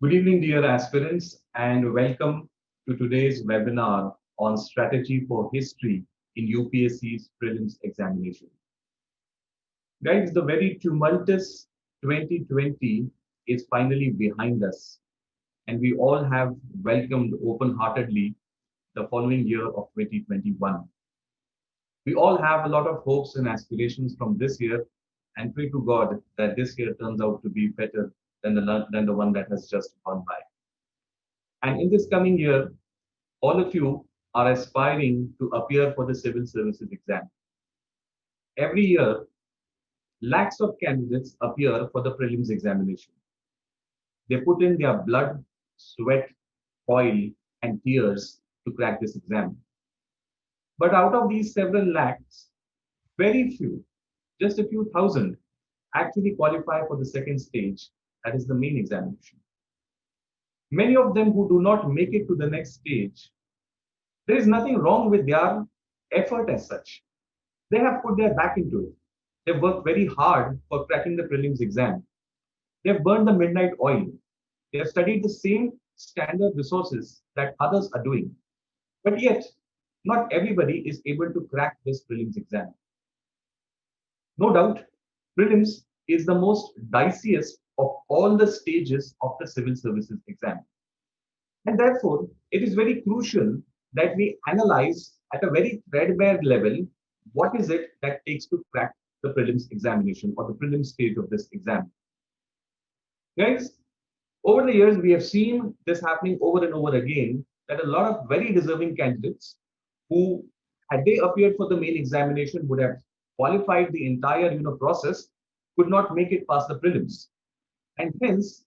Good evening, dear aspirants, and welcome to today's webinar on strategy for history in UPSC's prelims examination. Guys, the very tumultuous 2020 is finally behind us, and we all have welcomed open-heartedly the following year of 2021. We all have a lot of hopes and aspirations from this year, and pray to God that this year turns out to be better than the one that has just gone by. And in this coming year, all of you are aspiring to appear for the civil services exam. Every year, lakhs of candidates appear for the prelims examination. They put in their blood, sweat, toil, and tears to crack this exam. But out of these several lakhs, very few, just a few thousand, actually qualify for the second stage, that is the main examination. Many of them who do not make it to the next stage, there is nothing wrong with their effort as such. They have put their back into it. They've worked very hard for cracking the prelims exam. They've burned the midnight oil. They have studied the same standard resources that others are doing. But yet, not everybody is able to crack this prelims exam. No doubt, prelims is the most diciest of all the stages of the civil services exam. And therefore, it is very crucial that we analyze at a very threadbare level what is it that takes to crack the prelims examination or the prelims stage of this exam. Guys, over the years, we have seen this happening over and over again that a lot of very deserving candidates who, had they appeared for the main examination, would have qualified the entire process, could not make it past the prelims. And hence,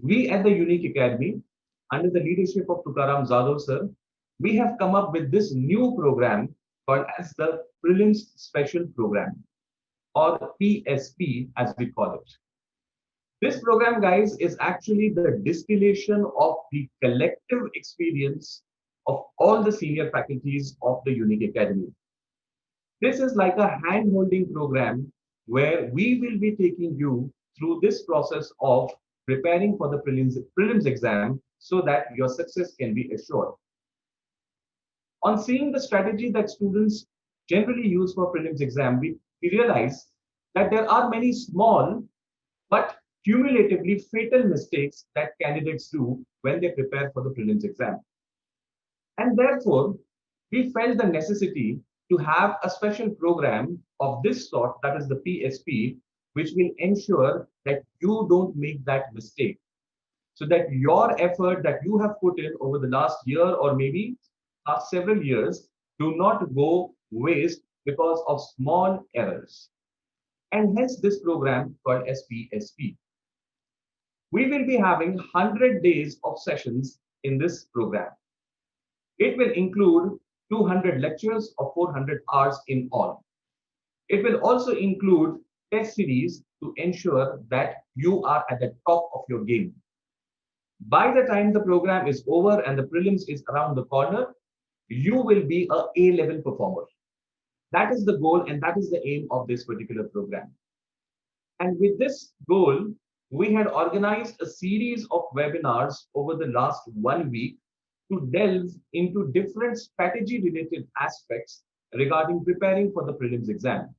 we at the Unique Academy, under the leadership of Tukaram Jadhav sir, we have come up with this new program called as the Prelims Special Program, or PSP as we call it. This program, guys, is actually the distillation of the collective experience of all the senior faculties of the Unique Academy. This is like a hand-holding program where we will be taking you through this process of preparing for the prelims exam so that your success can be assured. On seeing the strategy that students generally use for prelims exam, we realize that there are many small but cumulatively fatal mistakes that candidates do when they prepare for the prelims exam. And therefore, we felt the necessity to have a special program of this sort, that is the PSP, which will ensure that you don't make that mistake. So that your effort that you have put in over the last year or maybe last several years do not go waste because of small errors. And hence this program called SPSP. We will be having 100 days of sessions in this program. It will include 200 lectures of 400 hours in all. It will also include test series to ensure that you are at the top of your game. By the time the program is over and the prelims is around the corner, you will be a A-level performer. That is the goal and that is the aim of this particular program. And with this goal, we had organized a series of webinars over the last 1 week to delve into different strategy-related aspects regarding preparing for the prelims exam.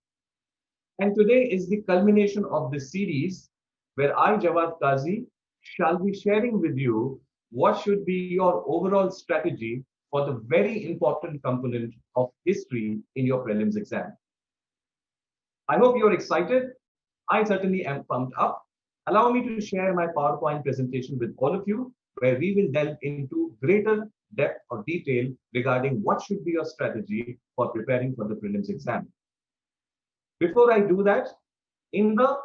And today is the culmination of this series where I, Jawad Qazi, shall be sharing with you what should be your overall strategy for the very important component of history in your prelims exam. I hope you're excited. I certainly am pumped up. Allow me to share my PowerPoint presentation with all of you, where we will delve into greater depth or detail regarding what should be your strategy for preparing for the prelims exam. Before I do that, in the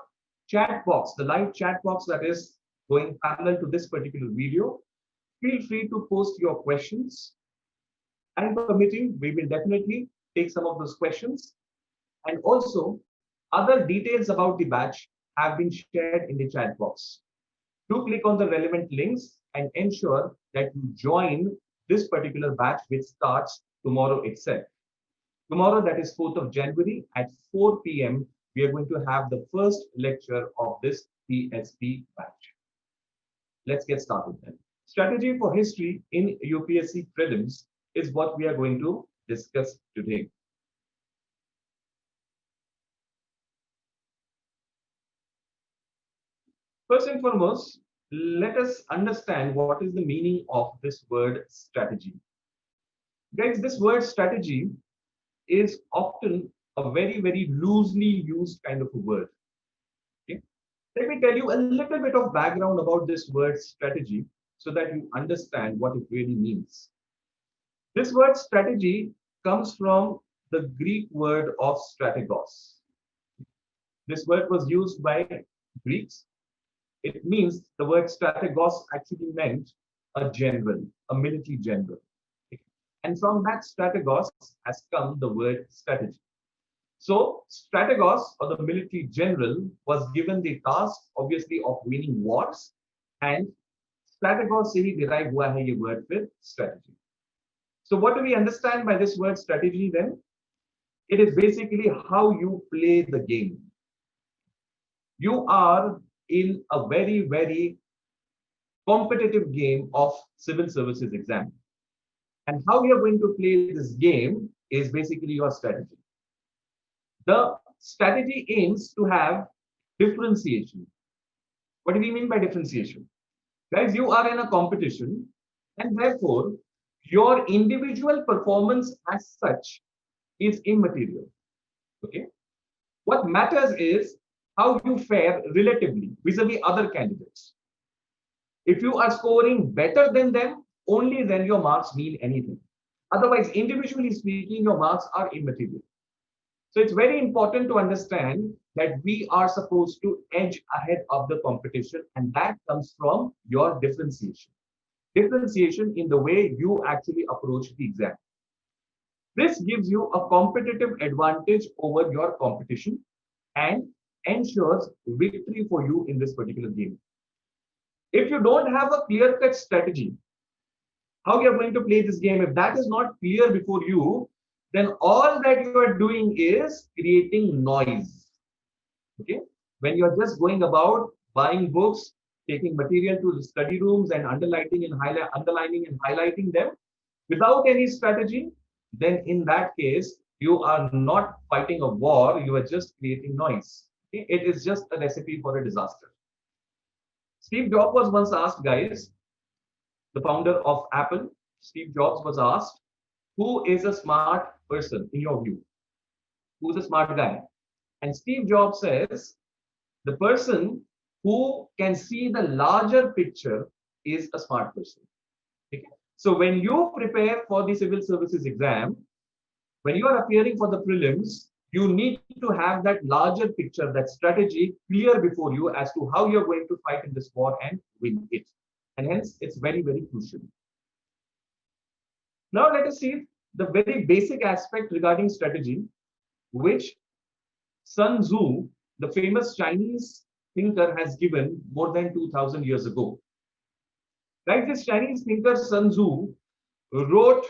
chat box, the live chat box that is going parallel to this particular video, feel free to post your questions. Time permitting, we will definitely take some of those questions. And also, other details about the batch have been shared in the chat box. Do click on the relevant links and ensure that you join this particular batch which starts tomorrow itself. Tomorrow, that is 4th of January at 4 p.m., we are going to have the first lecture of this PSP batch. let's get started then. Strategy for history in UPSC prelims is what we are going to discuss today. First and foremost, let us understand what is the meaning of this word strategy. Guys, this word strategy is often a very, very loosely used kind of a word. Okay? Let me tell you a little bit of background about this word strategy so that you understand what it really means. This word strategy comes from the Greek word of strategos. This word was used by Greeks. It means the word strategos actually meant a general, a military general. And from that strategos has come the word strategy. So strategos, or the military general, was given the task, obviously, of winning wars. And strategos se hi derive hua hai ye word with strategy. So what do we understand by this word strategy then? It is basically how you play the game. You are in a very, very competitive game of civil services exam. And how you're going to play this game is basically your strategy. The strategy aims to have differentiation. What do we mean by differentiation? Guys, you are in a competition, and therefore your individual performance as such is immaterial. Okay? What matters is how you fare relatively vis-a-vis other candidates. If you are scoring better than them, only then your marks mean anything. Otherwise, individually speaking, your marks are immaterial. So it's very important to understand that we are supposed to edge ahead of the competition, and that comes from your differentiation. Differentiation in the way you actually approach the exam. This gives you a competitive advantage over your competition and ensures victory for you in this particular game. If you don't have a clear-cut strategy, how you're going to play this game, if that is not clear before you, then all that you are doing is creating noise. Okay? When you're just going about buying books, taking material to the study rooms and underlining and highlighting them without any strategy, then in that case, you are not fighting a war, you are just creating noise. Okay? It is just a recipe for a disaster. Steve Jobs was once asked, guys, the founder of Apple, Steve Jobs was asked, who is a smart person in your view? Who's a smart guy? And Steve Jobs says, the person who can see the larger picture is a smart person. Okay? So when you prepare for the civil services exam, when you are appearing for the prelims, you need to have that larger picture, that strategy clear before you as to how you're going to fight in this war and win it. And hence, it's very, very crucial. Now, let us see the very basic aspect regarding strategy, which Sun Tzu, the famous Chinese thinker, has given more than 2000 years ago. Right? This Chinese thinker, Sun Tzu, wrote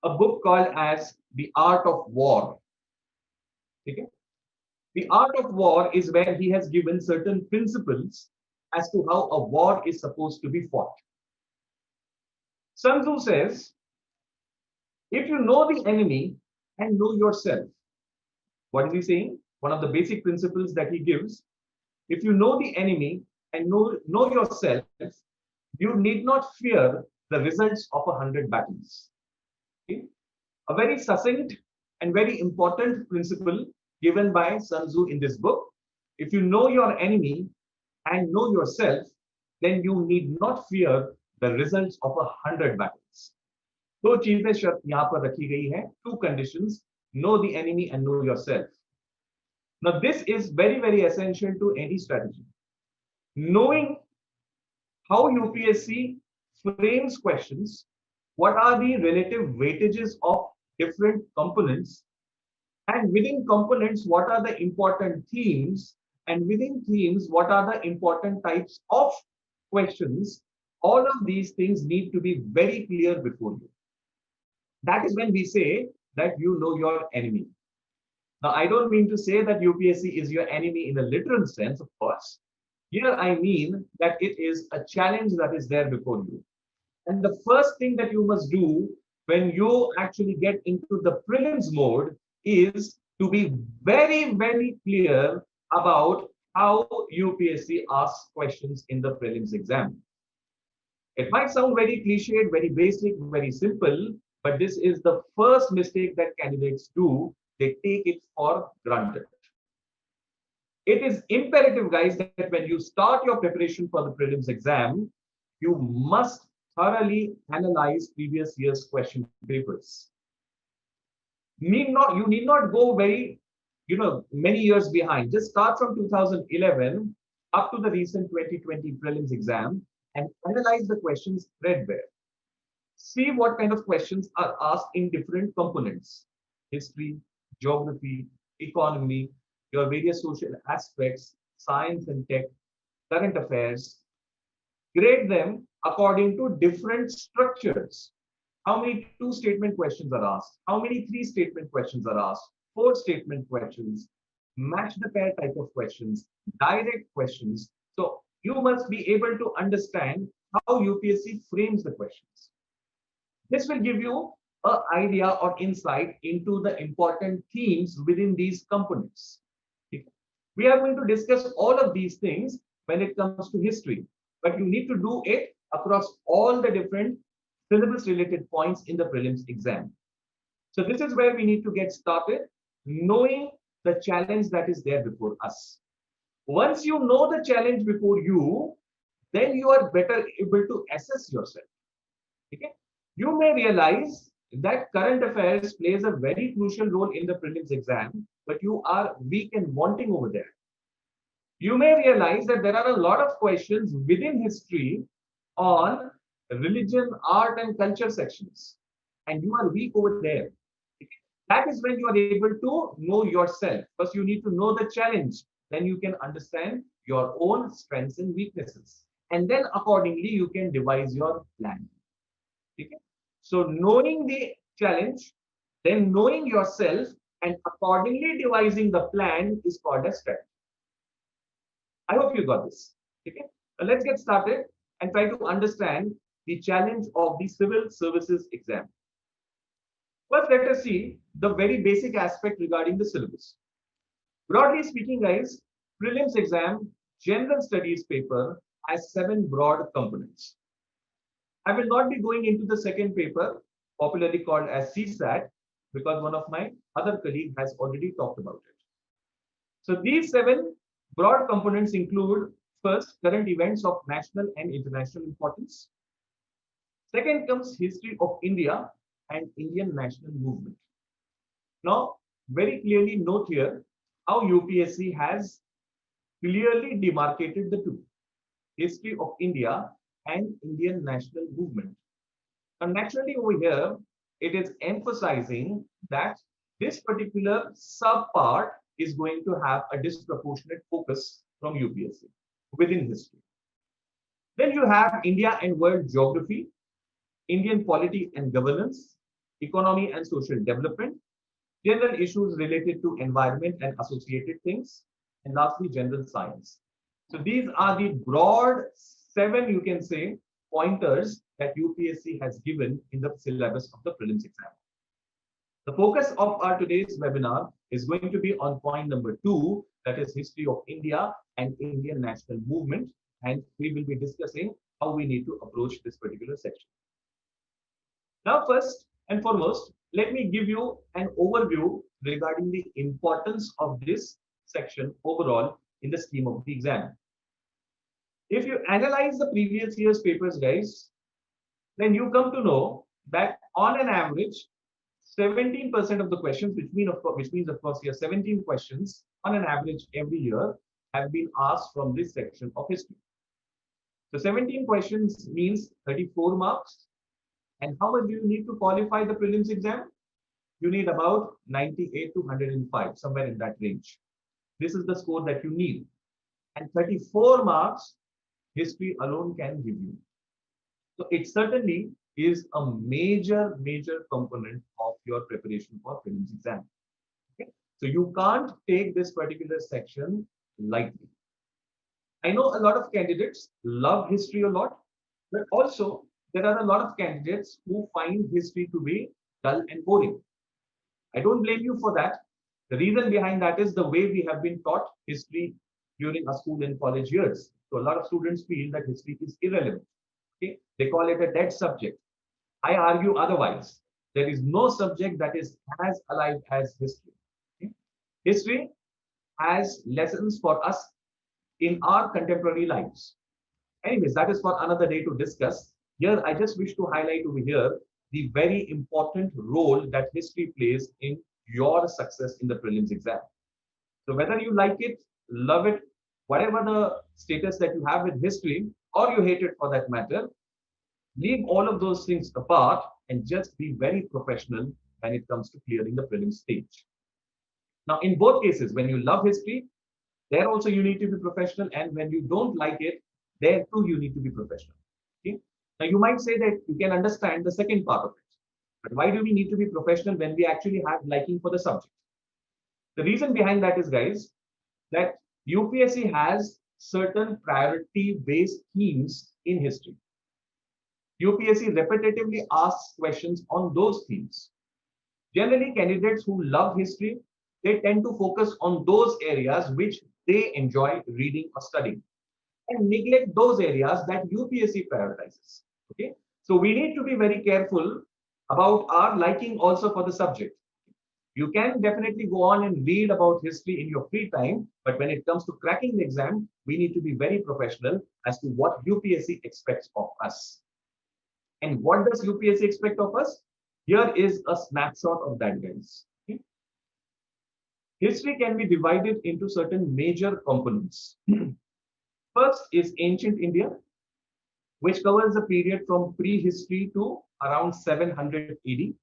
a book called as The Art of War. Okay? The Art of War is where he has given certain principles as to how a war is supposed to be fought. Sun Tzu says, if you know the enemy and know yourself, what is he saying? One of the basic principles that he gives, if you know the enemy and know yourself, you need not fear the results of 100 battles. Okay? A very succinct and very important principle given by Sun Tzu in this book. If you know your enemy and know yourself, then you need not fear the results of 100 battles. दो चीजें शर्त यहाँ पर रखी गई है, two conditions, know the enemy and know yourself. Now this is very, very essential to any strategy. Knowing how UPSC frames questions, what are the relative weightages of different components, and within components, what are the important themes, and within themes, what are the important types of questions, all of these things need to be very clear before you. That is when we say that you know your enemy. Now, I don't mean to say that UPSC is your enemy in a literal sense, of course. Here I mean that it is a challenge that is there before you. And the first thing that you must do when you actually get into the prelims mode is to be very, very clear about how UPSC asks questions in the prelims exam. It might sound very cliched, very basic, very simple, but this is the first mistake that candidates do. They take it for granted. It is imperative, guys, that when you start your preparation for the prelims exam, you must thoroughly analyze previous year's question papers. You need not go very, many years behind. Just start from 2011 up to the recent 2020 prelims exam and analyze the questions threadbare. See what kind of questions are asked in different components: history, geography, economy, your various social aspects, science and tech, current affairs. Grade them according to different structures. How many two statement questions are asked? How many three statement questions are asked? Four statement questions, match the pair type of questions, direct questions. So you must be able to understand how UPSC frames the questions. This will give you an idea or insight into the important themes within these components. We are going to discuss all of these things when it comes to history, but you need to do it across all the different syllabus related points in the prelims exam. So this is where we need to get started, knowing the challenge that is there before us. Once you know the challenge before you, then you are better able to assess yourself. Okay? You may realize that current affairs plays a very crucial role in the prelims exam, but you are weak and wanting over there. You may realize that there are a lot of questions within history on religion, art, and culture sections, and you are weak over there. That is when you are able to know yourself. First, you need to know the challenge. Then you can understand your own strengths and weaknesses. And then accordingly, you can devise your plan. Okay? So knowing the challenge, then knowing yourself, and accordingly devising the plan is called a strategy. I hope you got this. Okay? Now let's get started and try to understand the challenge of the civil services exam. First, let us see the very basic aspect regarding the syllabus. Broadly speaking, guys, prelims exam general studies paper has 7 broad components. I will not be going into the second paper, popularly called as CSAT, because one of my other colleagues has already talked about it. So these 7 broad components include: first, current events of national and international importance. Second comes history of India and Indian national movement. Now, very clearly note here how UPSC has clearly demarcated the two: history of India and Indian national movement. And naturally over here, it is emphasizing that this particular sub-part is going to have a disproportionate focus from UPSC within history. Then you have India and world geography, Indian polity and governance, economy and social development, general issues related to environment and associated things, and lastly, general science. So these are the broad 7, you can say, pointers that UPSC has given in the syllabus of the prelims exam. The focus of our today's webinar is going to be on point number 2, that is history of India and Indian national movement, and we will be discussing how we need to approach this particular section. Now, first and foremost, let me give you an overview regarding the importance of this section overall in the scheme of the exam. If you analyze the previous year's papers, guys, then you come to know that on an average, 17% of the questions, which means of course here 17 questions on an average every year have been asked from this section of history. So 17 questions means 34 marks. And how much do you need to qualify the prelims exam? You need about 98 to 105, somewhere in that range. This is the score that you need. And 34 marks, history alone can give you. So it certainly is a major component of your preparation for prelims exam. Okay? So you can't take this particular section lightly. I know a lot of candidates love history a lot, but also there are a lot of candidates who find history to be dull and boring. I don't blame you for that. The reason behind that is the way we have been taught history during our school and college years. So a lot of students feel that history is irrelevant. Okay? They call it a dead subject. I argue otherwise. There is no subject that is as alive as history. Okay? History has lessons for us in our contemporary lives. Anyways, that is for another day to discuss. Here, I just wish to highlight over here the very important role that history plays in your success in the prelims exam. So whether you like it, love it, whatever the status that you have with history, or you hate it for that matter, leave all of those things apart and just be very professional when it comes to clearing the prelims stage. Now, in both cases, when you love history, there also you need to be professional, and when you don't like it, there too you need to be professional. Okay? Now you might say that you can understand the second part of it, but why do we need to be professional when we actually have liking for the subject? The reason behind that is, guys, that UPSC has certain priority-based themes in history. UPSC repetitively asks questions on those themes. Generally, candidates who love history, they tend to focus on those areas which they enjoy reading or studying, and neglect those areas that UPSC prioritizes. Okay, so we need to be very careful about our liking also for the subject. You can definitely go on and read about history in your free time, but when it comes to cracking the exam, we need to be very professional as to what UPSC expects of us. And what does UPSC expect of us? Here is a snapshot of that, guys. Okay? History can be divided into certain major components. First is ancient India, which covers the period from prehistory to around 700 AD.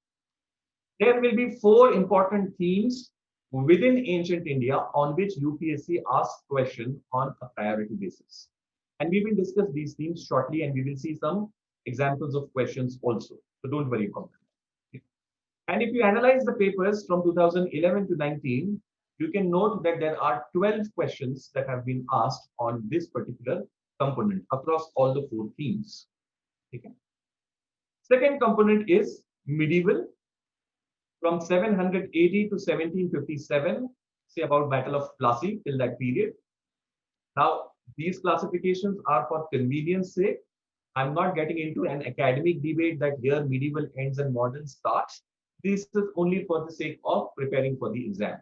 There will be four important themes within ancient India on which UPSC asks questions on a priority basis. And we will discuss these themes shortly, and we will see some examples of questions also. So don't worry about that. And if you analyze the papers from 2011 to 19, you can note that there are 12 questions that have been asked on this particular component across all the four themes. Okay. Second component is medieval, from 780 to 1757, say about Battle of Plassey till that period. Now, these classifications are for convenience sake. I'm not getting into an academic debate that here medieval ends and modern starts. This is only for the sake of preparing for the exam.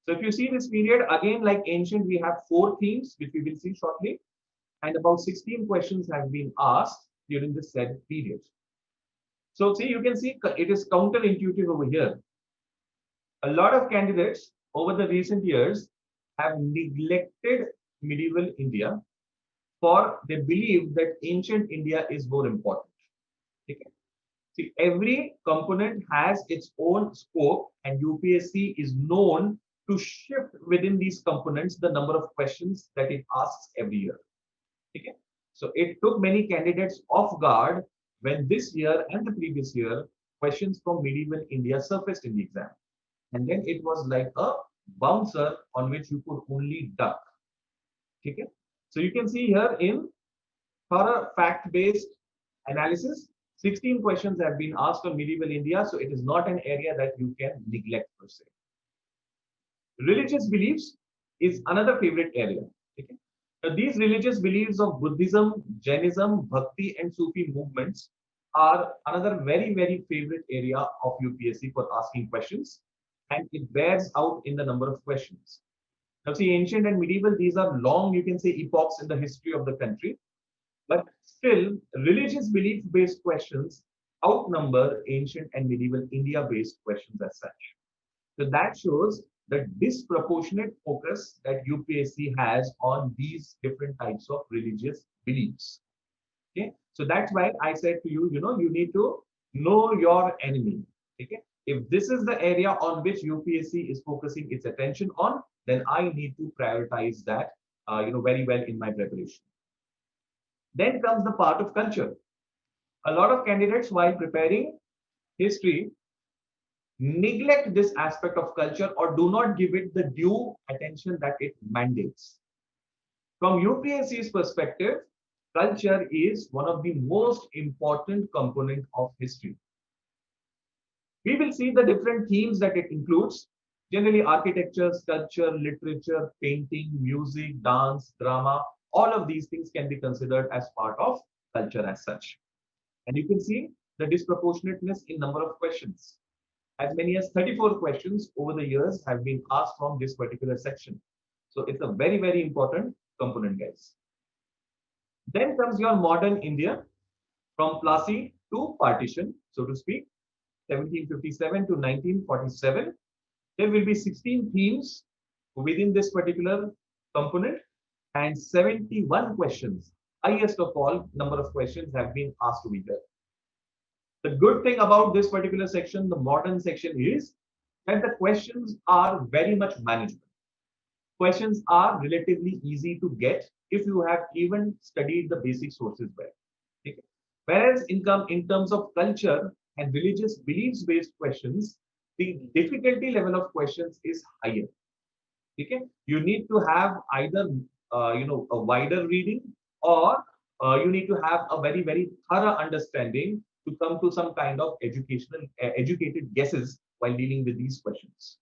So if you see this period, again, like ancient, we have four themes, which we will see shortly. And about 16 questions have been asked during the said period. So see, you can see it is counterintuitive over here. A lot of candidates over the recent years have neglected medieval India, for they believe that ancient India is more important. Okay. See, every component has its own scope, and UPSC is known to shift within these components the number of questions that it asks every year. Okay. So it took many candidates off guard when this year and the previous year questions from medieval India surfaced in the exam. And then it was like a bouncer on which you could only duck. Okay. So you can see here in for a fact-based analysis, 16 questions have been asked on medieval India, so it is not an area that you can neglect per se. Religious beliefs is another favorite area. Okay? Now, these religious beliefs of Buddhism, Jainism, Bhakti, and Sufi movements are another very, very favorite area of UPSC for asking questions, and it bears out in the number of questions. Now, see, ancient and medieval, these are long, you can say, epochs in the history of the country. But still, religious belief-based questions outnumber ancient and medieval India-based questions as such. So that shows the disproportionate focus that UPSC has on these different types of religious beliefs. Okay, so that's why I said to you, you need to know your enemy. Okay, if this is the area on which UPSC is focusing its attention on, then I need to prioritize that, very well in my preparation. Then comes the part of culture. A lot of candidates, while preparing history, neglect this aspect of culture or do not give it the due attention that it mandates. From UPSC's perspective, culture is one of the most important component of history. We will see the different themes that it includes. Generally, architecture, sculpture, literature, painting, music, dance, drama, all of these things can be considered as part of culture as such. And you can see the disproportionateness in number of questions. As many as 34 questions over the years have been asked from this particular section. So it's a very, very important component, guys. Then comes your modern India, from Plassey to partition, so to speak, 1757 to 1947. There will be 16 themes within this particular component and 71 questions. Highest of all number of questions have been asked to be there. The good thing about this particular section, the modern section, is that the questions are very much manageable. Questions are relatively easy to get if you have even studied the basic sources well. Okay? Whereas in terms of culture and religious beliefs based questions, the difficulty level of questions is higher. Okay? You need to have either a wider reading, or you need to have a very, very thorough understanding to come to some kind of educated guesses while dealing with these questions.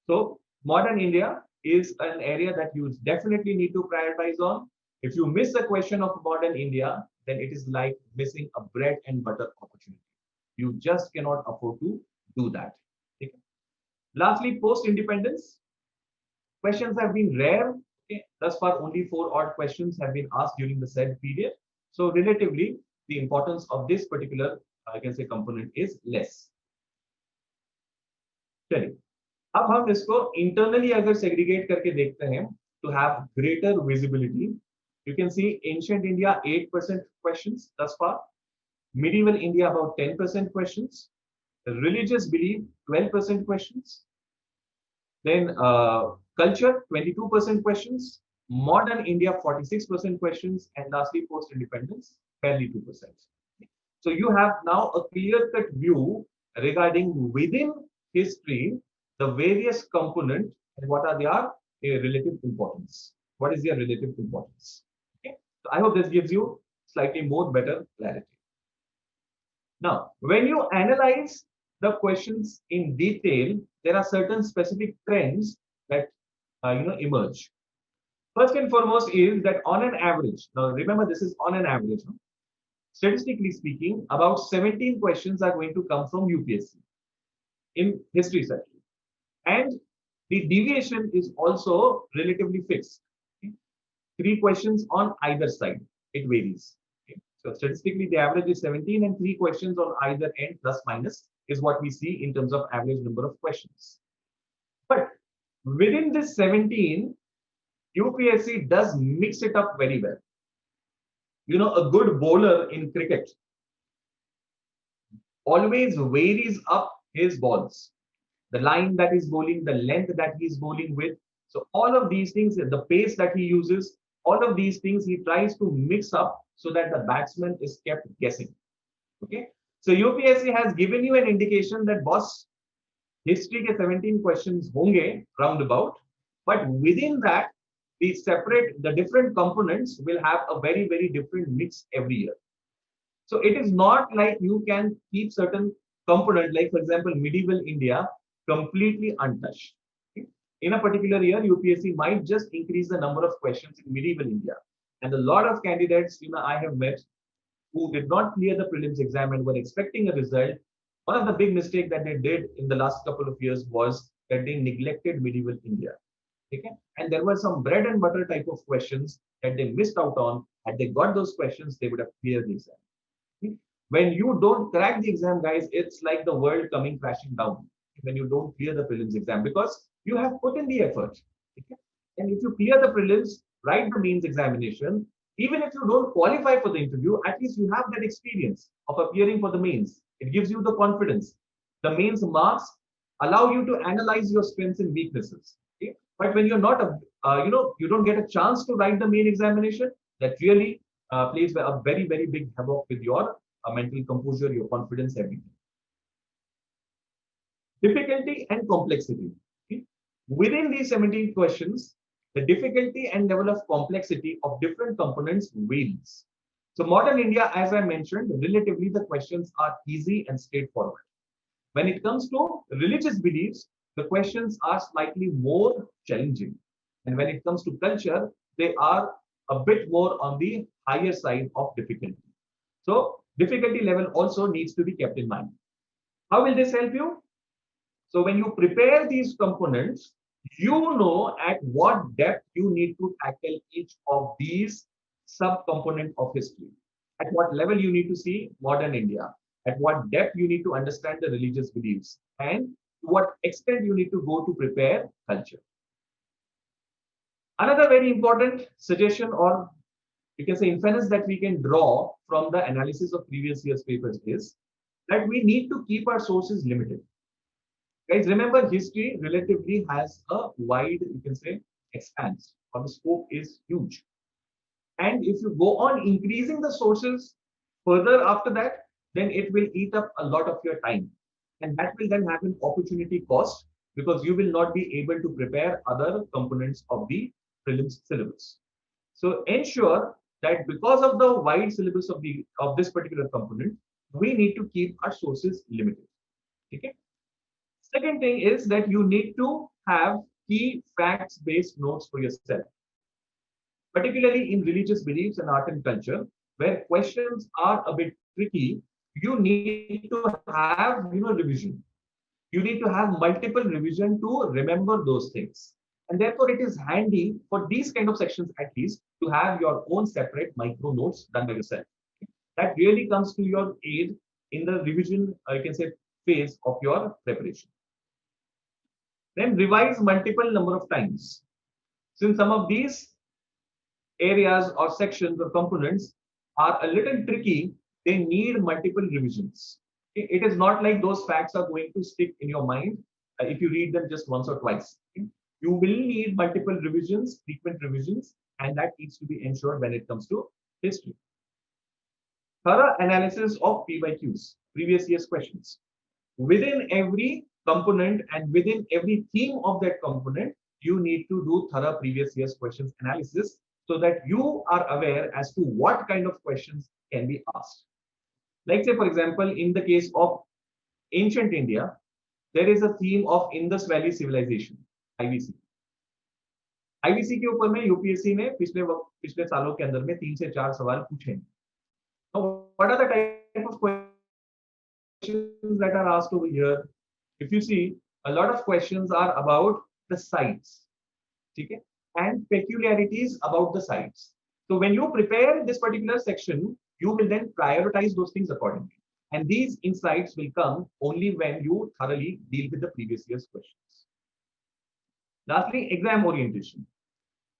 So modern India is an area that you definitely need to prioritize on. If you miss a question of modern India, then it is like missing a bread and butter opportunity. You just cannot afford to do that. Okay. Lastly, post-independence, questions have been rare. Okay. Thus far, only 4 odd questions have been asked during the said period. So relatively, the importance of this particular, I can say, component is less. चलिए, अब हम इसको internally अगर segregate करके देखते हैं to have greater visibility. You can see ancient India 8% questions thus far, medieval India about 10% questions, religious belief 12% questions, then culture 22% questions, modern India 46% questions, and lastly post independence barely 2%. So you have now a clear cut view regarding within history the various components and what are their relative importance. What is their relative importance? Okay. So I hope this gives you slightly more better clarity. Now, when you analyze the questions in detail, there are certain specific trends that emerge. First and foremost is that on an average, now remember this is on an average, no? Statistically speaking, about 17 questions are going to come from UPSC in history section. And the deviation is also relatively fixed. Okay? 3 questions on either side. It varies. Okay? So statistically, the average is 17 and 3 questions on either end plus minus is what we see in terms of average number of questions. But within this 17, UPSC does mix it up very well. You know, a good bowler in cricket always varies up his balls. The line that he's bowling, the length that he's bowling with. So all of these things, the pace that he uses, all of these things he tries to mix up so that the batsman is kept guessing. Okay. So UPSC has given you an indication that boss, history ke 17 questions honge roundabout, but within that, the different components will have a very, very different mix every year. So it is not like you can keep certain component, like for example, medieval India completely untouched. Okay? In a particular year, UPSC might just increase the number of questions in medieval India. And a lot of candidates, I have met who did not clear the prelims exam and were expecting a result. One of the big mistakes that they did in the last couple of years was that they neglected medieval India. Okay? And there were some bread and butter type of questions that they missed out on. Had they got those questions, they would have cleared the exam. Okay? When you don't crack the exam, guys, it's like the world coming crashing down when you don't clear the prelims exam because you have put in the effort. Okay? And if you clear the prelims, write the mains examination, even if you don't qualify for the interview, at least you have that experience of appearing for the mains. It gives you the confidence. The mains marks allow you to analyze your strengths and weaknesses. Okay? But when you're not, you don't get a chance to write the main examination, that really plays a very, very big havoc with your mental composure, your confidence, everything. Difficulty and complexity. Okay? Within these 17 questions, The difficulty and level of complexity of different components varies. So modern India, as I mentioned, relatively the questions are easy and straightforward. When it comes to religious beliefs, the questions are slightly more challenging. And when it comes to culture, they are a bit more on the higher side of difficulty. So difficulty level also needs to be kept in mind. How will this help you? So when you prepare these components, you know at what depth you need to tackle each of these sub-component of history. At what level you need to see modern India. At what depth you need to understand the religious beliefs. And to what extent you need to go to prepare culture. Another very important suggestion, or you can say inference, that we can draw from the analysis of previous year's papers is that we need to keep our sources limited. Guys, remember history relatively has a wide, you can say, expanse, or the scope is huge. And if you go on increasing the sources further after that, then it will eat up a lot of your time. And that will then have an opportunity cost because you will not be able to prepare other components of the prelims syllabus. So ensure that because of the wide syllabus of this particular component, we need to keep our sources limited. Okay. Second thing is that you need to have key facts-based notes for yourself, particularly in religious beliefs and art and culture, where questions are a bit tricky. You need to have, revision. You need to have multiple revision to remember those things. And therefore, it is handy for these kind of sections, at least, to have your own separate micro notes done by yourself. That really comes to your aid in the revision, you can say, phase of your preparation. Then revise multiple number of times. Since some of these areas or sections or components are a little tricky, they need multiple revisions. It is not like those facts are going to stick in your mind if you read them just once or twice. You will need multiple revisions, frequent revisions, and that needs to be ensured when it comes to history. Thorough analysis of PYQs, previous year's questions. Within every component and within every theme of that component, you need to do thorough previous year's questions analysis so that you are aware as to what kind of questions can be asked. Like say, for example, in the case of ancient India, there is a theme of Indus Valley Civilization, IVC. IVC के ऊपर में UPSC ने पिछले सालों के अंदर में 3 से 4 सवाल पूछे हैं. Now, what are the type of questions that are asked over here? If you see, a lot of questions are about the sites, okay, and peculiarities about the sites. So when you prepare this particular section, you will then prioritize those things accordingly. And these insights will come only when you thoroughly deal with the previous year's questions. Lastly, exam orientation.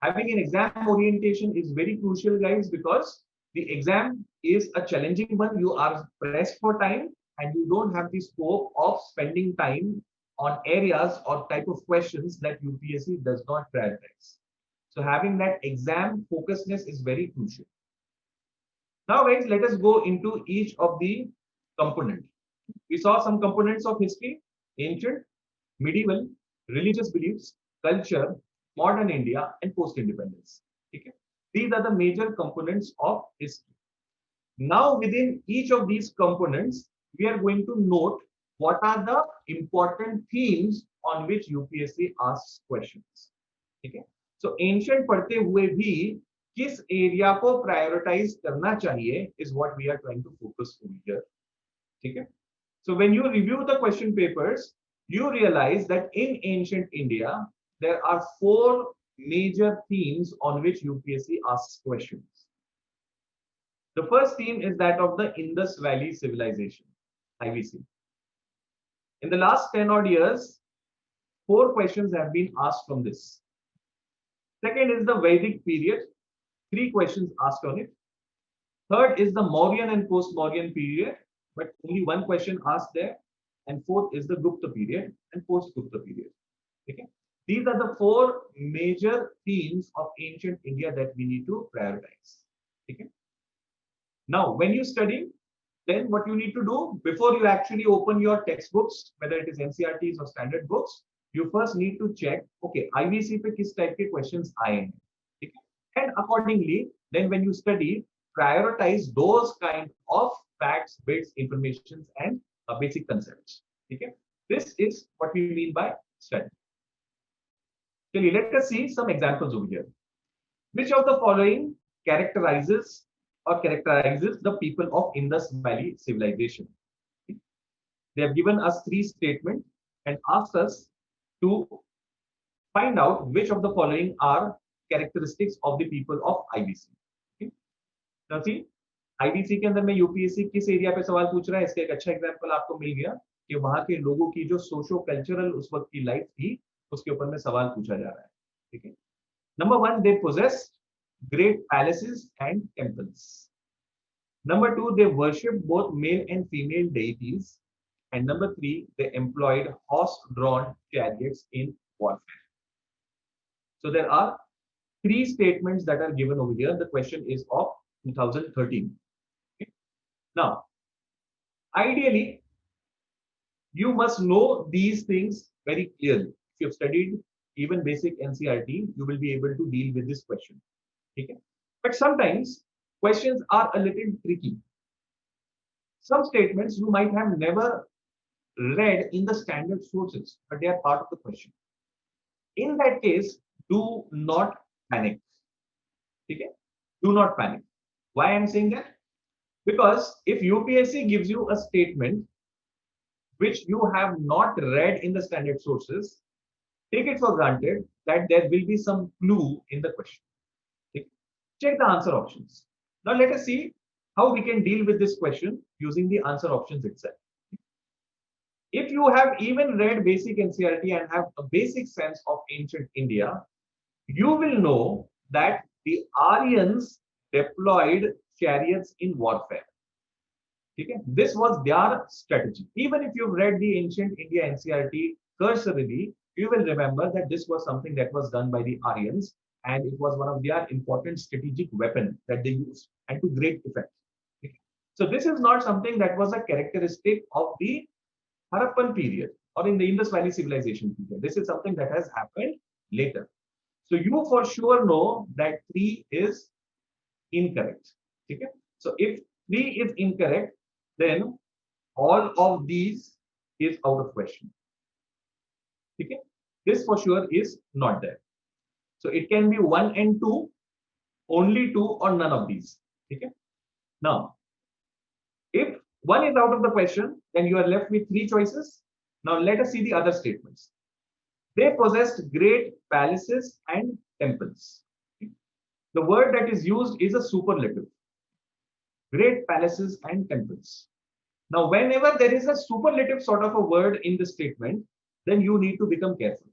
Having an exam orientation is very crucial, guys, because the exam is a challenging one. You are pressed for time and you don't have the scope of spending time on areas or type of questions that UPSC does not prioritize. So having that exam focusedness is very crucial. Now, guys, let us go into each of the components. We saw some components of history: ancient, medieval, religious beliefs, culture, modern India, and post-independence. Okay? These are the major components of history. Now, within each of these components, we are going to note what are the important themes on which UPSC asks questions. Okay? So, ancient पढ़ते हुए भी किस area को prioritize करना चाहिए is what we are trying to focus on here. Okay? So, when you review the question papers, you realize that in ancient India, there are 4 major themes on which UPSC asks questions. The first theme is that of the Indus Valley Civilization, IVC. In the last 10 odd years, 4 questions have been asked from this. Second is the Vedic period, 3 questions asked on it. Third is the Mauryan and post-Mauryan period, but only 1 question asked there. And fourth is the Gupta period and post-Gupta period. Okay? These are the 4 major themes of ancient India that we need to prioritize. Okay? Now, when you study, then what you need to do before you actually open your textbooks, whether it is NCERTs or standard books, you first need to check, okay, IBC पे किस type के questions आए हैं, ठीक है? And accordingly, then when you study, prioritize those kind of facts, bits, informations, and basic concepts. ठीक है? This is what we mean by study. चलिए, let us see some examples over here. Which of the following characterizes the people of Indus Valley civilization? They have given us three statements and asked us to find out which of the following are characteristics of the people of IBC. Okay? Now see, IBC के अंदर में UPSC किस area पे सवाल पूछ रहा है, इसका एक अच्छा एग्जांपल आपको मिल गया कि वहां के लोगों की जो सोशो कल्चरल उस वक्त की लाइफ थी, उसके ऊपर में सवाल पूछा जा रहा है. ठीक है. Number one, they possessed great palaces and temples. Number two, they worshipped both male and female deities. And number three, they employed horse-drawn chariots in warfare. So there are three statements that are given over here. The question is of 2013. Okay. Now, ideally, you must know these things very clearly. If you have studied even basic NCERT, you will be able to deal with this question. Okay. But sometimes questions are a little tricky. Some statements you might have never read in the standard sources, but they are part of the question. In that case, do not panic. Okay? Do not panic. Why I'm saying that? Because if UPSC gives you a statement which you have not read in the standard sources, take it for granted that there will be some clue in the question. Okay? Check the answer options. Now let us see how we can deal with this question using the answer options itself. If you have even read basic NCERT and have a basic sense of ancient India, you will know that the Aryans deployed chariots in warfare. Okay? This was their strategy. Even if you've read the ancient India NCERT cursorily, you will remember that this was something that was done by the Aryans, and it was one of their important strategic weapon that they used, and to great effect. Okay? So this is not something that was a characteristic of the Harappan period or in the Indus Valley civilization period. This is something that has happened later. So you for sure know that 3 is incorrect. Okay? So if 3 is incorrect, then all of these is out of question. Okay? This for sure is not there. So it can be 1 and 2, only 2 or none of these. Okay? Now, if 1 is out of the question, then you are left with 3 choices. Now let us see the other statements. They possessed great palaces and temples. The word that is used is a superlative. Great palaces and temples. Now, whenever there is a superlative sort of a word in the statement, then you need to become careful.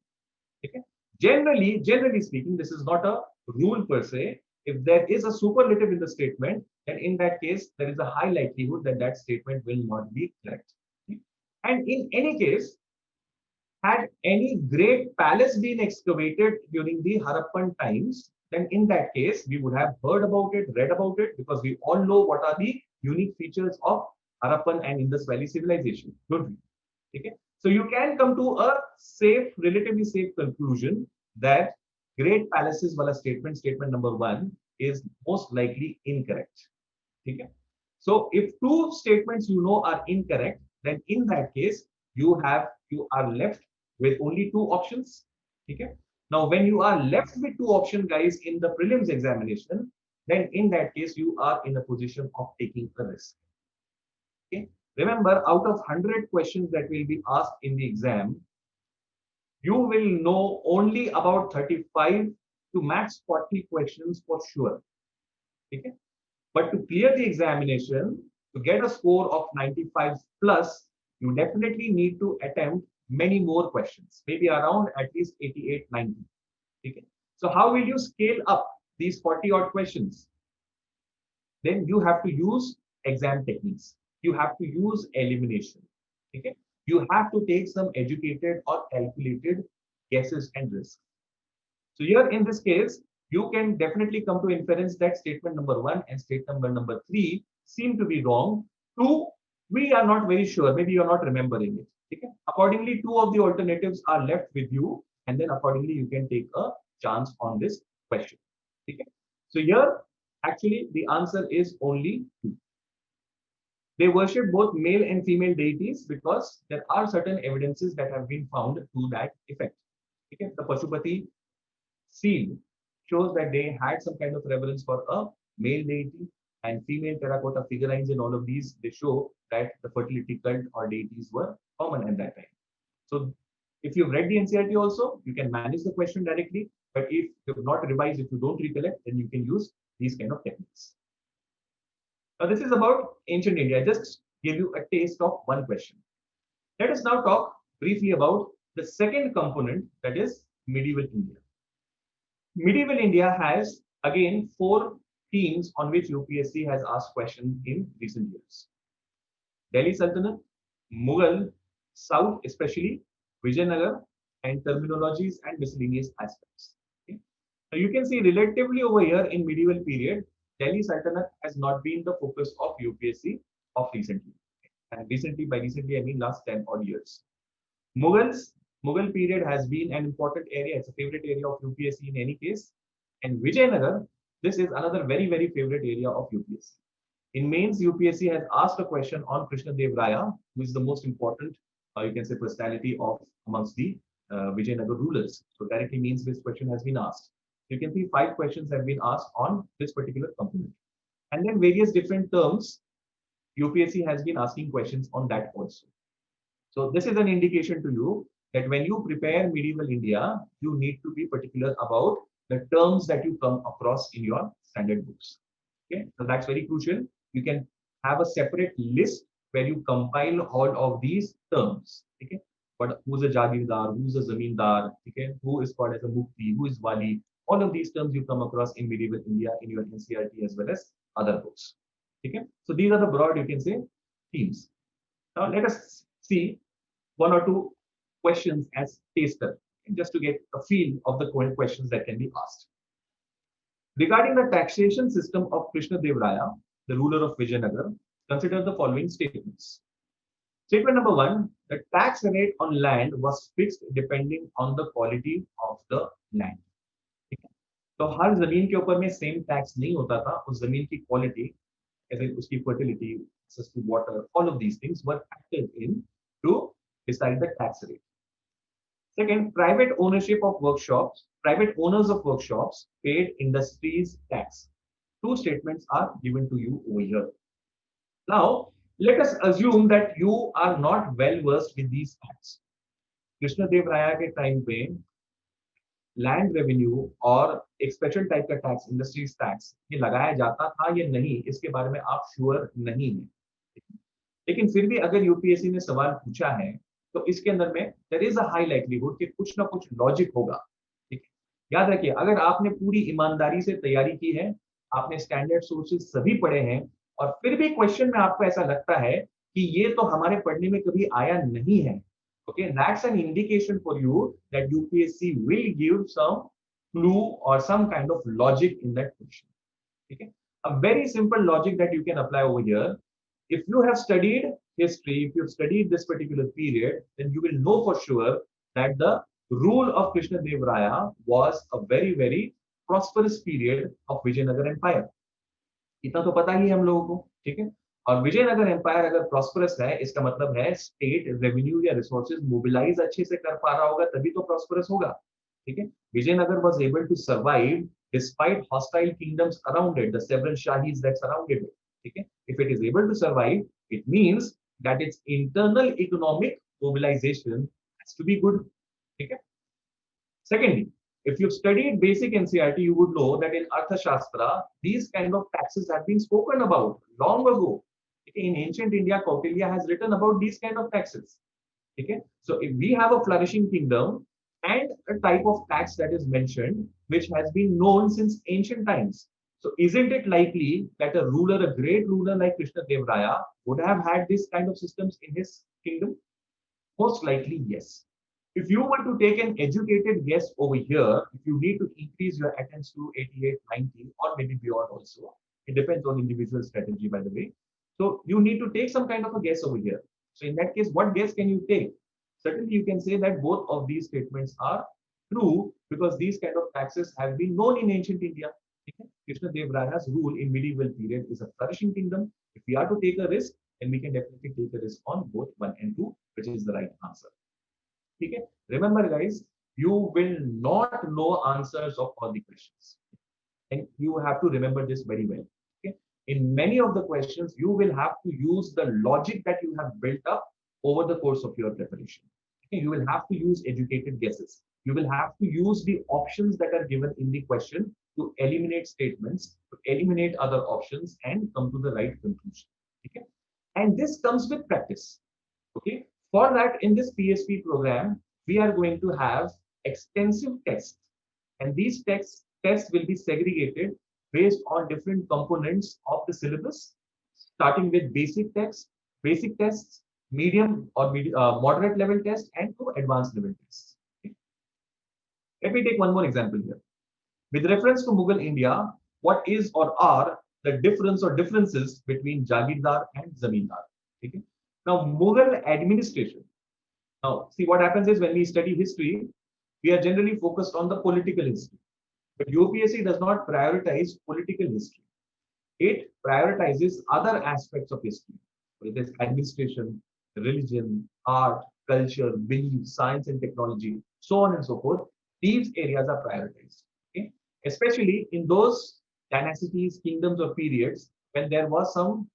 Okay? Generally speaking, this is not a rule per se. If there is a superlative in the statement, then in that case, there is a high likelihood that that statement will not be correct. Okay? And in any case, had any great palace been excavated during the Harappan times, then in that case, we would have heard about it, read about it, because we all know what are the unique features of Harappan and Indus Valley civilization, don't we? Okay? So you can come to a safe, relatively safe conclusion that great palaces wala statement number 1 is most likely incorrect. Okay? So if 2 statements you know are incorrect, then in that case, you are left with only 2 options. Okay? Now, when you are left with 2 options, guys, in the prelims examination, then in that case, you are in a position of taking a risk. Okay? Remember, out of 100 questions that will be asked in the exam, you will know only about 35 to max 40 questions for sure. Okay? But to clear the examination, to get a score of 95 plus, you definitely need to attempt many more questions, maybe around at least 88, 90. Okay? So how will you scale up these 40 odd questions? Then you have to use exam techniques. You have to use elimination. Okay? You have to take some educated or calculated guesses and risks. So here in this case, you can definitely come to inference that statement number 1 and statement number 3 seem to be wrong. 2, we are not very sure. Maybe you're not remembering it. Okay? Accordingly, two of the alternatives are left with you, and then accordingly you can take a chance on this question. Okay? So here, actually, the answer is only two. They worship both male and female deities because there are certain evidences that have been found to that effect. Okay? The Pashupati seal shows that they had some kind of reverence for a male deity, and female terracotta figurines in all of these, they show that the fertility cult or deities were common at that time. So if you've read the NCERT also, you can manage the question directly. But if you've not revised, if you don't recollect, then you can use these kind of techniques. Now this is about ancient India. I just give you a taste of one question. Let us now talk briefly about the second component, that is medieval India. Medieval India has again four themes on which UPSC has asked questions in recent years. Delhi Sultanate, Mughal, South especially, Vijayanagar, and terminologies and miscellaneous aspects. Okay. Now you can see relatively over here in medieval period, Delhi Sultanate has not been the focus of UPSC of recently. And recently, by recently I mean last 10 odd years. Mughal period has been an important area. It's a favorite area of UPSC in any case. And Vijayanagar, this is another very, very favorite area of UPSC. In mains, UPSC has asked a question on Krishna Dev Raya, who is the most important, you can say, personality of amongst the Vijayanagar rulers. So directly means this question has been asked. You can see 5 questions have been asked on this particular component. And then various different terms, UPSC has been asking questions on that also. So this is an indication to you that when you prepare medieval India, you need to be particular about the terms that you come across in your standard books. Okay, so that's very crucial. You can have a separate list where you compile all of these terms. Okay, but who's a Jagirdar, who's a Zamindar, okay, who is called as a Mukti, who is Wali, all of these terms you come across in medieval India in your NCERT as well as other books. Okay, so these are the broad, you can say, themes. Now let us see one or two questions as taster, just to get a feel of the questions that can be asked. Regarding the taxation system of Krishna Dev Raya, the ruler of Vijayanagar, consider the following statements. Statement number 1, the tax rate on land was fixed depending on the quality of the land. तो हर जमीन के ऊपर में same tax नहीं होता था, उस जमीन की क्वालिटी, उसकी fertility, access to water, all of these things were factored in to decide the tax rate. Second, private ownership of workshops, private owners of workshops paid industries tax. Two statements are given to you over here. Now, let us assume that you are not well versed with these tax. Krishna Dev Raya के time पे land revenue और एक special type का tax, industries tax, ये लगाया जाता था या नहीं, इसके बारे में आप श्योर नहीं है. लेकिन फिर भी अगर यूपीएससी ने सवाल पूछा है तो इसके अंदर में there is a high likelihood कि कुछ ना कुछ लॉजिक होगा. ठीक है, याद रखिए, अगर आपने पूरी ईमानदारी से तैयारी की है, आपने स्टैंडर्ड सोर्सेज सभी पढ़े हैं, और फिर भी क्वेश्चन में आपको ऐसा लगता है कि ये तो हमारे पढ़ने में कभी आया नहीं है, okay, that's an indication for you that UPSC will give some clue or some kind of logic in that question. Okay, a very simple logic that you can apply over here. If you have studied history, if you've studied this particular period, then you will know for sure that the rule of Krishna Dev Raya was a very, very prosperous period of Vijayanagar Empire. इतना तो पता ही है हम लोगों को, ठीक है. और विजयनगर एम्पायर अगर प्रॉस्परस है, इसका मतलब है स्टेट रेवेन्यू या रिसोर्सेज मोबिलाइज अच्छे से कर पा रहा होगा, तभी तो प्रॉस्परस होगा. ठीक है, Vijayanagar was able to survive despite hostile kingdoms around it, the several Shahis that surrounded it. ठीक है, if it is able to survive, it means that its internal economic mobilisation has to be good. ठीक है. Secondly, if you've studied basic NCERT, you would know that in Arthashastra, these kind of taxes have been spoken about long ago. In ancient India, Kautilya has written about these kind of taxes. Okay? So if we have a flourishing kingdom and a type of tax that is mentioned, which has been known since ancient times, so isn't it likely that a ruler, a great ruler like Krishna Dev Raya, would have had this kind of systems in his kingdom? Most likely, yes. If you were to take an educated guess over here, if you need to increase your attendance to 88, 90, or maybe beyond also, it depends on individual strategy, by the way. So you need to take some kind of a guess over here. So in that case, what guess can you take? Certainly, you can say that both of these statements are true because these kind of taxes have been known in ancient India. Okay? Krishna Dev Raya's rule in medieval period is a flourishing kingdom. If we are to take a risk, then we can definitely take a risk on both 1 and 2, which is the right answer. Okay? Remember, guys, you will not know answers of all the questions. And you have to remember this very well. Okay? In many of the questions, you will have to use the logic that you have built up over the course of your preparation. Okay? You will have to use educated guesses. You will have to use the options that are given in the question to eliminate statements, to eliminate other options, and come to the right conclusion. Okay? And this comes with practice. Okay? For that, in this PSP program, we are going to have extensive tests. And these tests will be segregated based on different components of the syllabus, starting with basic tests, medium or moderate level tests, and to advanced level tests. Okay. Let me take one more example here. With reference to Mughal India, what is or are the difference or differences between Jagirdar and Zamindar? Okay. Now, Mughal administration. Now, see what happens is when we study history, we are generally focused on the political history. But UPSC does not prioritize political history. It prioritizes other aspects of history, whether it's administration, religion, art, culture, belief, science and technology, so on and so forth. These areas are prioritized. Okay? Especially in those dynasties, kingdoms, or periods when there was some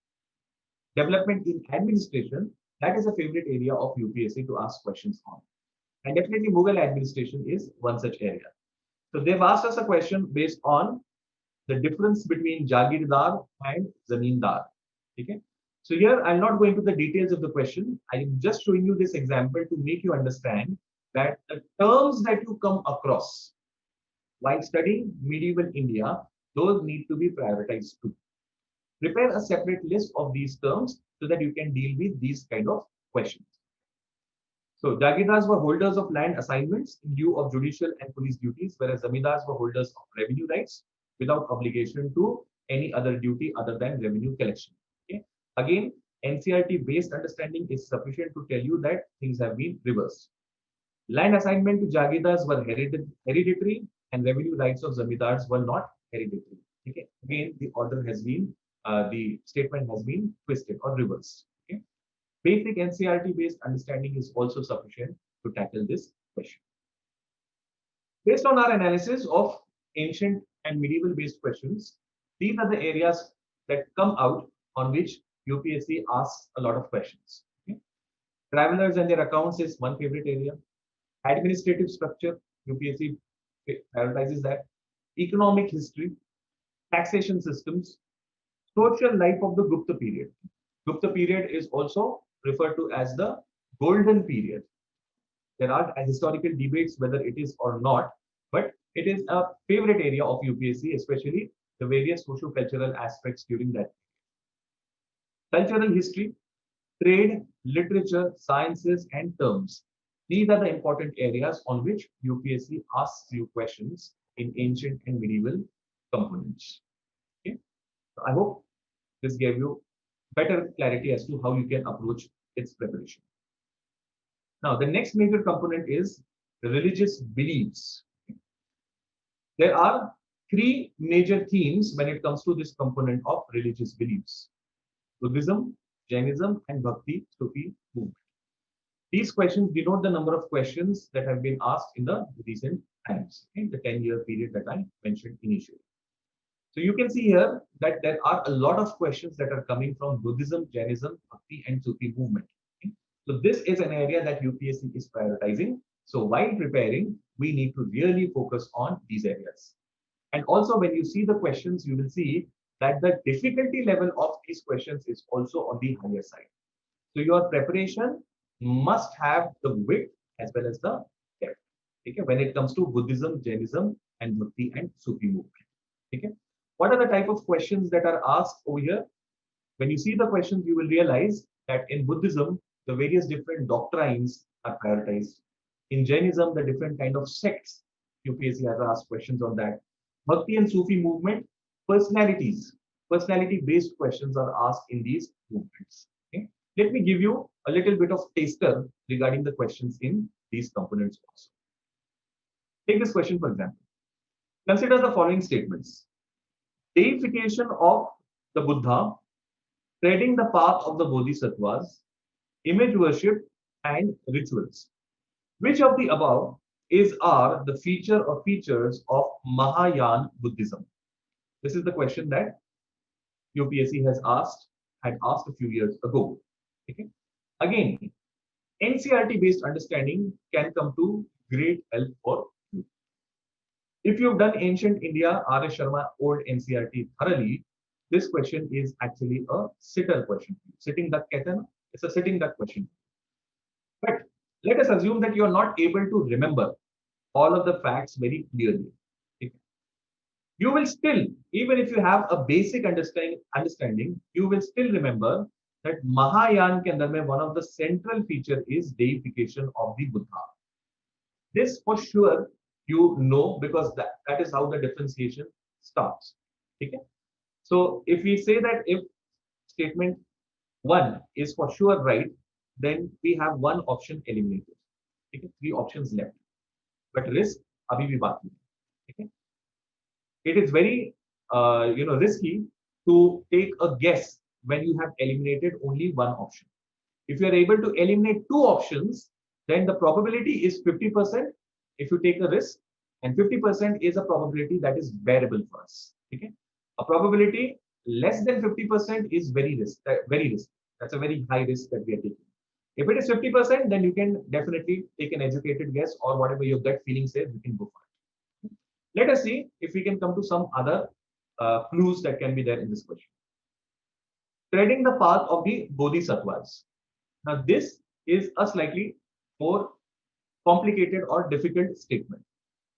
development in administration, that is a favorite area of UPSC to ask questions on. And definitely Mughal administration is one such area. So they've asked us a question based on the difference between Jagirdar and Zamindar. Okay. So here I'll not go into the details of the question. I'm just showing you this example to make you understand that the terms that you come across while studying medieval India, those need to be prioritized too. Prepare a separate list of these terms so that you can deal with these kind of questions. So Jagirdars were holders of land assignments in lieu of judicial and police duties, whereas Zamindars were holders of revenue rights without obligation to any other duty other than revenue collection. Okay. Again, NCRT-based understanding is sufficient to tell you that things have been reversed. Land assignment to Jagirdars were hereditary, and revenue rights of Zamindars were not hereditary. Okay. Again, the order has been, the statement has been twisted or reversed. Okay. Basic NCRT-based understanding is also sufficient to tackle this question. Based on our analysis of ancient and medieval-based questions, these are the areas that come out on which UPSC asks a lot of questions. Okay? Travelers and their accounts is one favorite area. Administrative structure, UPSC prioritizes that. Economic history, taxation systems, social life of the Gupta period. Gupta period is also referred to as the golden period. There are historical debates whether it is or not, but it is a favorite area of UPSC, especially the various socio-cultural aspects during that. Cultural history, trade, literature, sciences, and terms. These are the important areas on which UPSC asks you questions in ancient and medieval components. Okay? So I hope this gave you better clarity as to how you can approach its preparation. Now, the next major component is religious beliefs. There are three major themes when it comes to this component of religious beliefs: Buddhism, Jainism, and Bhakti Sufi movement. These questions denote the number of questions that have been asked in the recent times, in the 10-year period that I mentioned initially. So you can see here that there are a lot of questions that are coming from Buddhism, Jainism, Bhakti, and Sufi movement. Okay? So this is an area that UPSC is prioritizing. So while preparing, we need to really focus on these areas. And also when you see the questions, you will see that the difficulty level of these questions is also on the higher side. So your preparation must have the width as well as the depth. Okay? When it comes to Buddhism, Jainism, and Bhakti and Sufi movement. Okay? What are the type of questions that are asked over here? When you see the questions, you will realize that in Buddhism, the various different doctrines are prioritized. In Jainism, the different kind of sects, UPSC has asked questions on that. Bhakti and Sufi movement, personality-based questions are asked in these movements. Okay? Let me give you a little bit of taster regarding the questions in these components also. Take this question for example. Consider the following statements. Deification of the Buddha, treading the path of the Bodhisattvas, image worship, and rituals. Which of the above are the feature or features of Mahayana Buddhism? This is the question that UPSC had asked a few years ago. Okay. Again, NCERT based understanding can come to great help for you. If you've done ancient India, R. S. Sharma, old NCERT thoroughly, this question is actually a sitter question. Sitting duck कहते हैं ना? It's a sitting duck question. But let us assume that you are not able to remember all of the facts very clearly. Okay. You will still, even if you have a basic understanding, you will still remember that Mahayana ke andar mein one of the central feature is deification of the Buddha. This for sure you know because that is how the differentiation starts. Okay? So if we say that if statement 1 is for sure right, then we have one option eliminated. Okay? 3 options left. But risk, abhi bhi baat nahi. Okay? It is very risky to take a guess when you have eliminated only one option. If you are able to eliminate 2 options, then the probability is 50% if you take a risk, and 50% is a probability that is bearable for us. Okay? A probability less than 50% is very risky. That's a very high risk that we are taking. If it is 50%, then you can definitely take an educated guess, or whatever your gut feeling says, you can go for it. Let us see if we can come to some other clues that can be there in this question. Treading the path of the Bodhisattvas. Now, this is a slightly more complicated or difficult statement.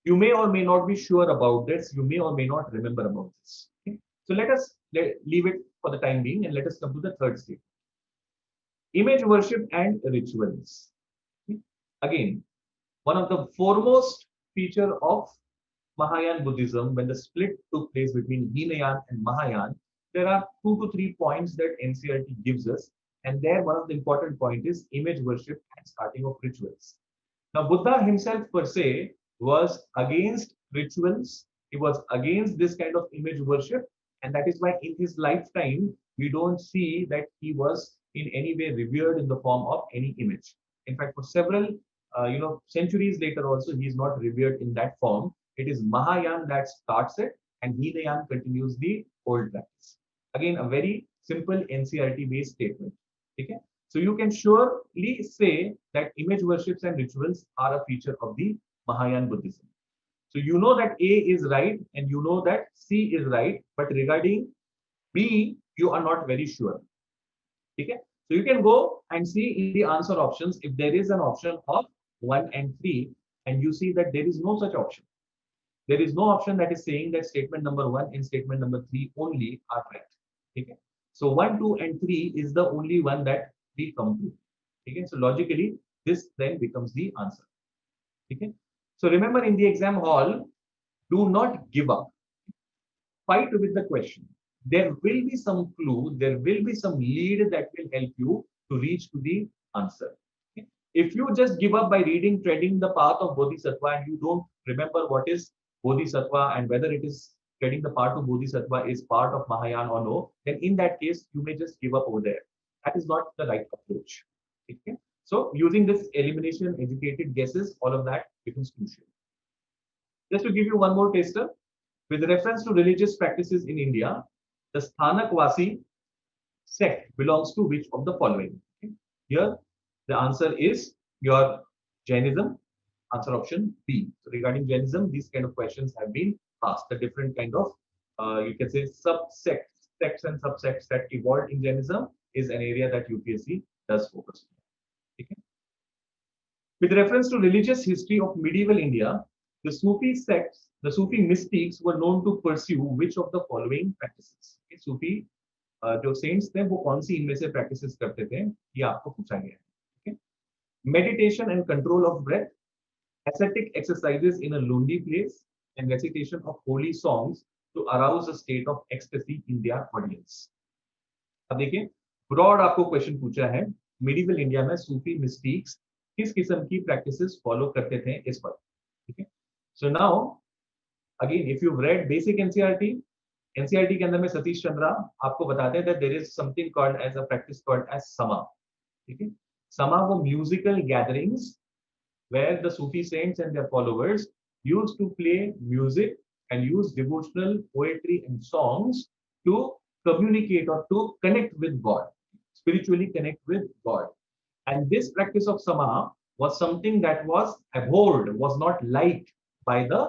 You may or may not be sure about this. You may or may not remember about this. Okay? So let us leave it for the time being, and let us come to the third statement. Image worship and rituals. Okay? Again, one of the foremost feature of Mahayana Buddhism, when the split took place between Hinayana and Mahayana, there are 2 to 3 points that NCERT gives us, and there one of the important point is image worship and starting of rituals. Now, Buddha himself per se was against rituals. He was against this kind of image worship, and that is why in his lifetime we don't see that he was in any way revered in the form of any image. In fact, for several centuries later also he is not revered in that form. It is Mahayana that starts it, and Hinayana continues the old practice. Again, a very simple NCERT based statement. Okay? So you can surely say that image worships and rituals are a feature of the Mahayana Buddhism. So you know that A is right and you know that C is right, but regarding B, you are not very sure. Okay? So you can go and see in the answer options if there is an option of 1 and 3, and you see that there is no such option. There is no option that is saying that statement number 1 and statement number 3 only are right. Okay? So 1, 2, and 3 is the only one that we come to. Okay? So logically, this then becomes the answer. Okay? So remember, in the exam hall, do not give up. Fight with the question. There will be some clue, there will be some lead that will help you to reach to the answer. Okay? If you just give up by reading Treading the Path of Bodhisattva and you don't remember what is Bodhisattva and whether it is Treading the Path of Bodhisattva is part of Mahayana or no, then in that case, you may just give up over there. That is not the right approach. Okay? So using this elimination, educated guesses, all of that becomes crucial. Just to give you one more taster, with reference to religious practices in India, the Sthanakvasi sect belongs to which of the following? Okay? Here, the answer is your Jainism, answer option B. So regarding Jainism, these kind of questions have been asked. The different kind of, you can say, subsects, sects and subsects that evolved in Jainism is an area that UPSC does focus on. Okay? With reference to religious history of medieval India, the Sufi sects, the Sufi mystics were known to pursue which of the following practices? Okay, Sufi जो saints थे वो कौन सी इनमें से practices करते थे? ये आपको पूछा गया है. Okay? Meditation and control of breath, ascetic exercises in a lonely place, and recitation of holy songs to arouse a state of ecstasy in their audience. अब देखिए, ब्रॉड आपको क्वेश्चन पूछा है, मिडिवल इंडिया में सूफी मिस्टिक्स किस किस्म की practices follow करते थे इस पर, ठीक है। So now again if you read basic NCERT, NCERT के अंदर में सतीश चंद्रा आपको बताते हैं that there is something called as a practice called as sama, ठीक है। समा वो musical gatherings where the Sufi saints and their followers used to play music and use devotional poetry and songs to communicate or to connect with God, spiritually connect with God. And this practice of Sama was something that was abhorred, was not liked by the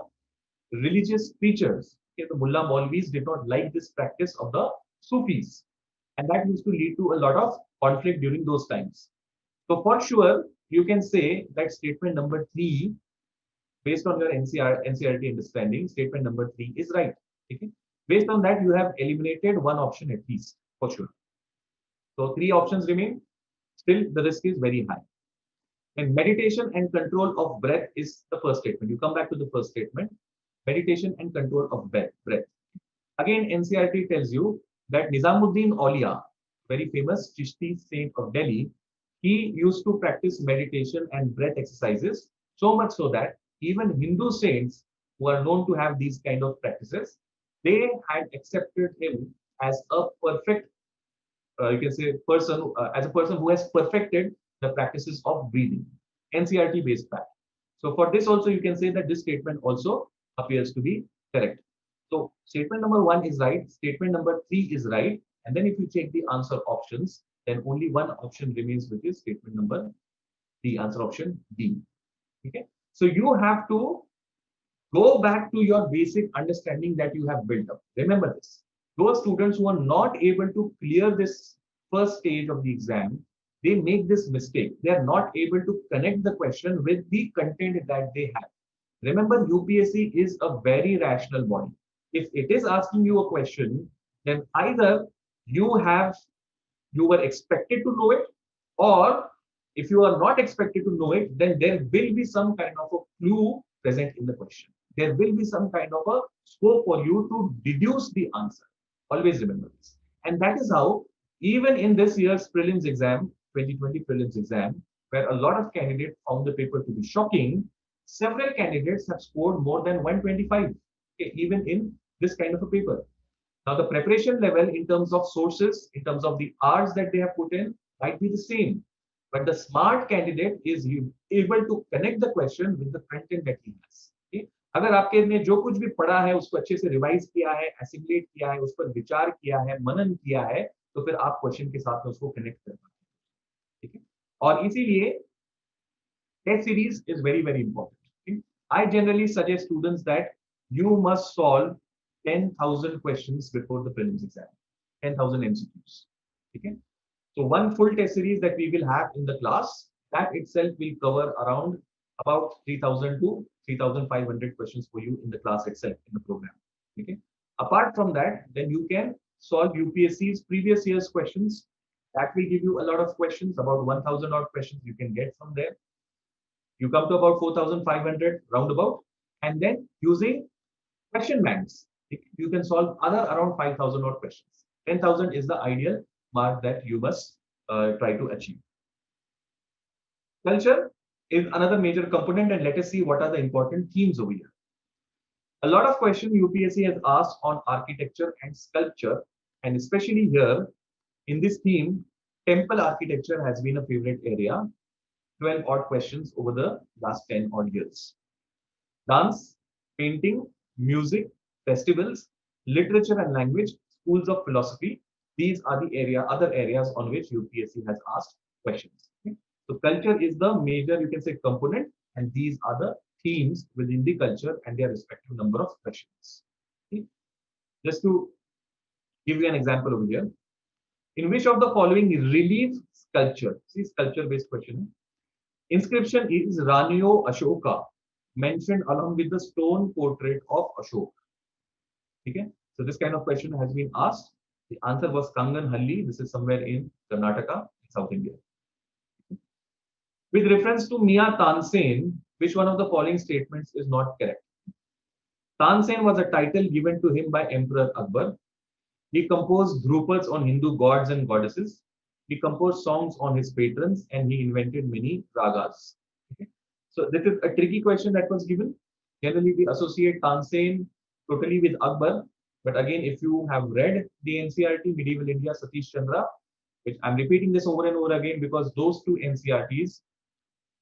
religious preachers. Okay, the Mullah Maulvis did not like this practice of the Sufis, and that used to lead to a lot of conflict during those times. So for sure, you can say that statement number three, based on your NCERT understanding, statement number three is right. Okay? Based on that, you have eliminated one option at least, for sure. So three options remain. Still, the risk is very high. And meditation and control of breath is the first statement. You come back to the first statement. Meditation and control of breath. Again, NCERT tells you that Nizamuddin Aulia, very famous Chishti saint of Delhi, he used to practice meditation and breath exercises, so much so that even Hindu saints who are known to have these kind of practices, they had accepted him as a perfect, you can say, person, as a person who has perfected the practices of breathing. NCERT based fact. So for this also, you can say that this statement also appears to be correct. So statement number one is right, statement number three is right, and then if you check the answer options, then only one option remains, which is statement number the answer option D. Okay, so you have to go back to your basic understanding that you have built up. Remember this. Those students who are not able to clear this first stage of the exam, they make this mistake. They are not able to connect the question with the content that they have. Remember, UPSC is a very rational body. If it is asking you a question, then either you have you were expected to know it, or if you are not expected to know it, then there will be some kind of a clue present in the question. There will be some kind of a scope for you to deduce the answer. Always remember this. And that is how, even in this year's prelims exam, 2020 prelims exam, where a lot of candidates found the paper to be shocking, several candidates have scored more than 125, okay, even in this kind of a paper. Now, the preparation level in terms of sources, in terms of the hours that they have put in, might be the same. But the smart candidate is able to connect the question with the content that he has. Okay? अगर आपके ने जो कुछ भी पढ़ा है उसको अच्छे से रिवाइज किया है, एसिमुलेट किया है, उस पर विचार किया है, मनन किया है, तो फिर आप क्वेश्चन के साथ में उसको कनेक्ट कर पाते हैं, ठीक है। और इसीलिए test series is very very important. I generally suggest students that you must solve 10,000 questions before the prelims exam, 10,000 MCQs. Okay? So one full test series that we will have in the class, that itself will cover around about 3,000 to 3,500 questions for you in the class itself, in the program. Okay? Apart from that, then you can solve UPSC's previous year's questions. That will give you a lot of questions, about 1,000 odd questions you can get from there. You come to about 4,500 roundabout, and then using question banks, you can solve other around 5,000 odd questions. 10,000 is the ideal mark that you must try to achieve. Culture is another major component, and let us see what are the important themes over here. A lot of questions UPSC has asked on architecture and sculpture, and especially here in this theme, temple architecture has been a favorite area. 12 odd questions over the last 10 odd years. Dance, painting, music, festivals, literature and language, schools of philosophy. These are the other areas on which UPSC has asked questions. Okay? So culture is the major, you can say, component, and these are the themes within the culture and their respective number of questions. Okay? Just to give you an example over here, in which of the following relief sculpture, see sculpture based question, inscription is Ranyo Ashoka, mentioned along with the stone portrait of Ashok. Okay? So this kind of question has been asked. The answer was Kangan Halli. This is somewhere in Karnataka, South India. With reference to Mia Tansen, which one of the following statements is not correct? Tansen was a title given to him by Emperor Akbar. He composed Dhrupads on Hindu gods and goddesses. He composed songs on his patrons and he invented many ragas. Okay. So this is a tricky question that was given. Generally, we associate Tansen totally with Akbar. But again, if you have read the NCRT, Medieval India, Satish Chandra, which I'm repeating this over and over again because those two NCRTs,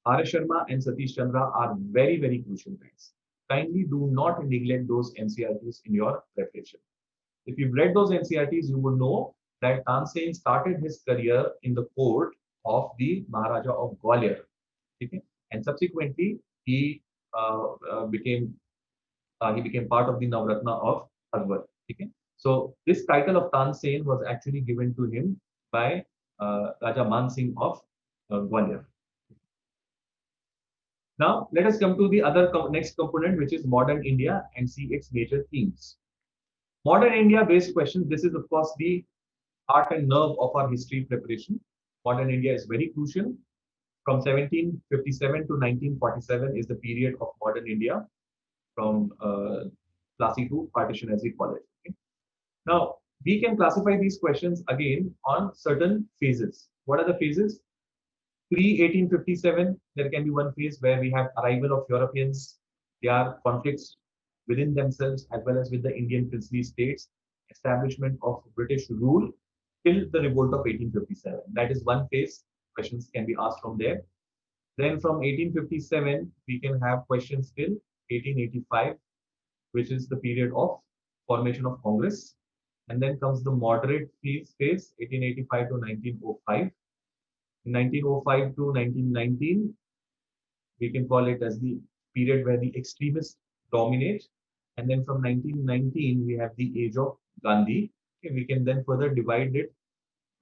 R.S. Sharma and Satish Chandra, are very, very crucial guys. Kindly do not neglect those NCRTs in your preparation. If you've read those NCRTs, you will know that Tansen started his career in the court of the Maharaja of Gwalior. Okay? And subsequently, became he became part of the Navratna of Akbar. Okay? So this title of Tansen was actually given to him by Raja Man Singh of Gwalior. Now, let us come to the other next component, which is modern India, and see its major themes. Modern India based questions. This is, of course, the heart and nerve of our history preparation. Modern India is very crucial. From 1757 to 1947 is the period of modern India, from Plasi to partition, as we call it. Okay? Now, we can classify these questions again on certain phases. What are the phases? Pre-1857, there can be one phase where we have arrival of Europeans. There are conflicts within themselves as well as with the Indian princely states, establishment of British rule till the revolt of 1857. That is one phase. Questions can be asked from there. Then from 1857, we can have questions till 1885, which is the period of formation of Congress. And then comes the moderate phase, 1885 to 1905. In 1905 to 1919, we can call it as the period where the extremists dominate. And then from 1919, we have the age of Gandhi. Okay, we can then further divide it